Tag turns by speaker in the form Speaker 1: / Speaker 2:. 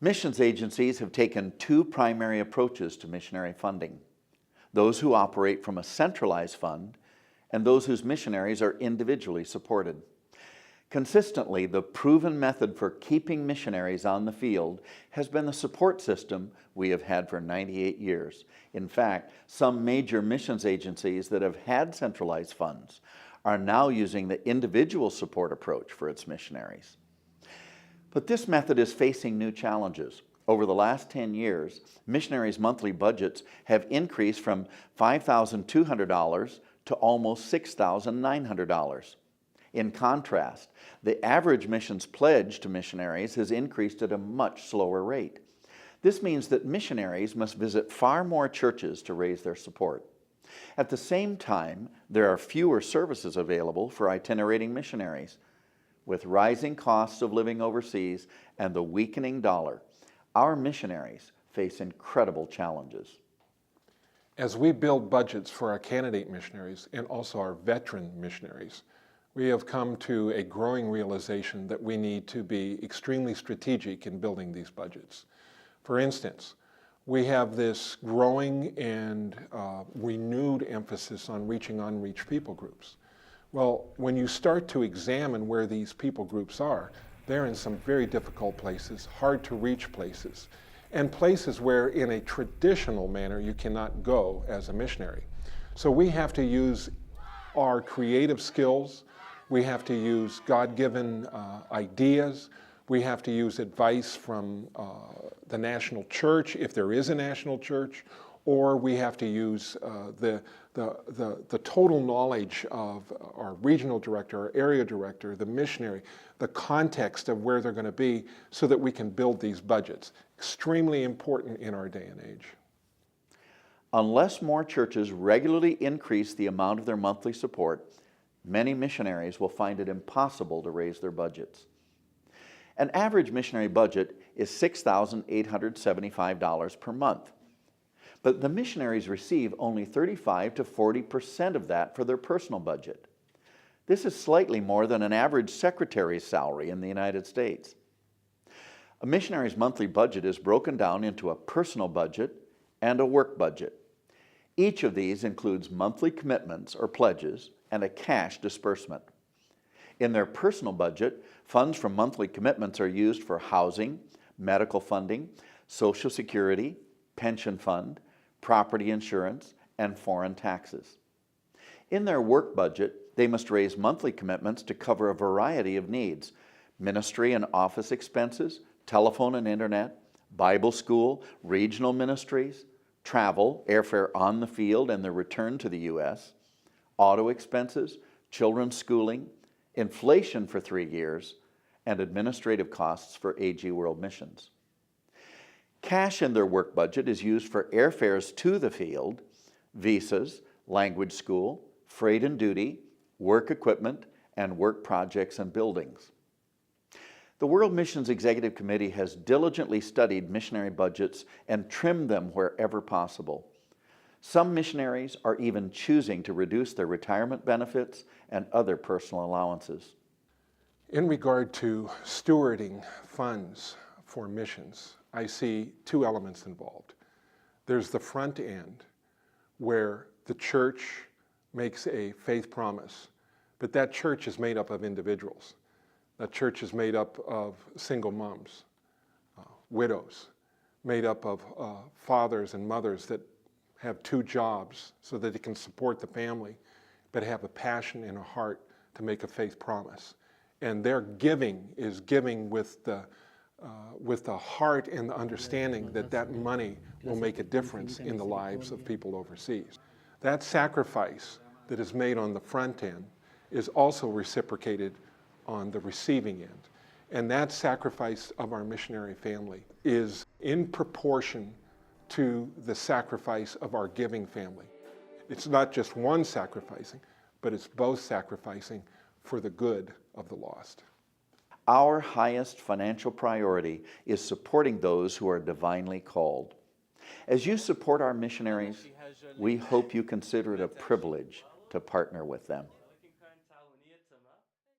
Speaker 1: Missions agencies have taken two primary approaches to missionary funding: those who operate from a centralized fund and those whose missionaries are individually supported. Consistently, the proven method for keeping missionaries on the field has been the support system we have had for 98 years. In fact, some major missions agencies that have had centralized funds are now using the individual support approach for its missionaries. But this method is facing new challenges. Over the last 10 years, missionaries' monthly budgets have increased from $5,200 to almost $6,900. In contrast, the average missions pledge to missionaries has increased at a much slower rate. This means that missionaries must visit far more churches to raise their support. At the same time, there are fewer services available for itinerating missionaries. With rising costs of living overseas and the weakening dollar, our missionaries face incredible challenges.
Speaker 2: As we build budgets for our candidate missionaries and also our veteran missionaries, we have come to a growing realization that we need to be extremely strategic in building these budgets. For instance, we have this growing and renewed emphasis on reaching unreached people groups. Well, when you start to examine where these people groups are, they're in some very difficult places, hard to reach places, and places where in a traditional manner you cannot go as a missionary. So we have to use our creative skills, we have to use God-given ideas, we have to use advice from the national church, if there is a national church, or we have to use the total knowledge of our regional director, our area director, the missionary, the context of where they're going to be so that we can build these budgets. Extremely important in our day and age.
Speaker 1: Unless more churches regularly increase the amount of their monthly support, many missionaries will find it impossible to raise their budgets. An average missionary budget is $6,875 per month. But the missionaries receive only 35 to 40% of that for their personal budget. This is slightly more than an average secretary's salary in the United States. A missionary's monthly budget is broken down into a personal budget and a work budget. Each of these includes monthly commitments or pledges and a cash disbursement. In their personal budget, funds from monthly commitments are used for housing, medical funding, Social Security, pension fund, property insurance, and foreign taxes. In their work budget, they must raise monthly commitments to cover a variety of needs: ministry and office expenses, telephone and internet, Bible school, regional ministries, travel, airfare on the field and the return to the U.S., auto expenses, children's schooling, inflation for 3 years, and administrative costs for AG World Missions. Cash in their work budget is used for airfares to the field, visas, language school, freight and duty, work equipment, and work projects and buildings. The World Missions Executive Committee has diligently studied missionary budgets and trimmed them wherever possible. Some missionaries are even choosing to reduce their retirement benefits and other personal allowances.
Speaker 2: In regard to stewarding funds for missions, I see two elements involved. There's the front end, where the church makes a faith promise, but that church is made up of individuals. That church is made up of single moms, widows, made up of fathers and mothers that have 2 jobs so that they can support the family, but have a passion and a heart to make a faith promise. And their giving is giving with the heart and the understanding that that money will make a difference in the lives of people overseas. That sacrifice that is made on the front end is also reciprocated on the receiving end. And that sacrifice of our missionary family is in proportion to the sacrifice of our giving family. It's not just one sacrificing, but it's both sacrificing for the good of the lost.
Speaker 1: Our highest financial priority is supporting those who are divinely called. As you support our missionaries, we hope you consider it a privilege to partner with them.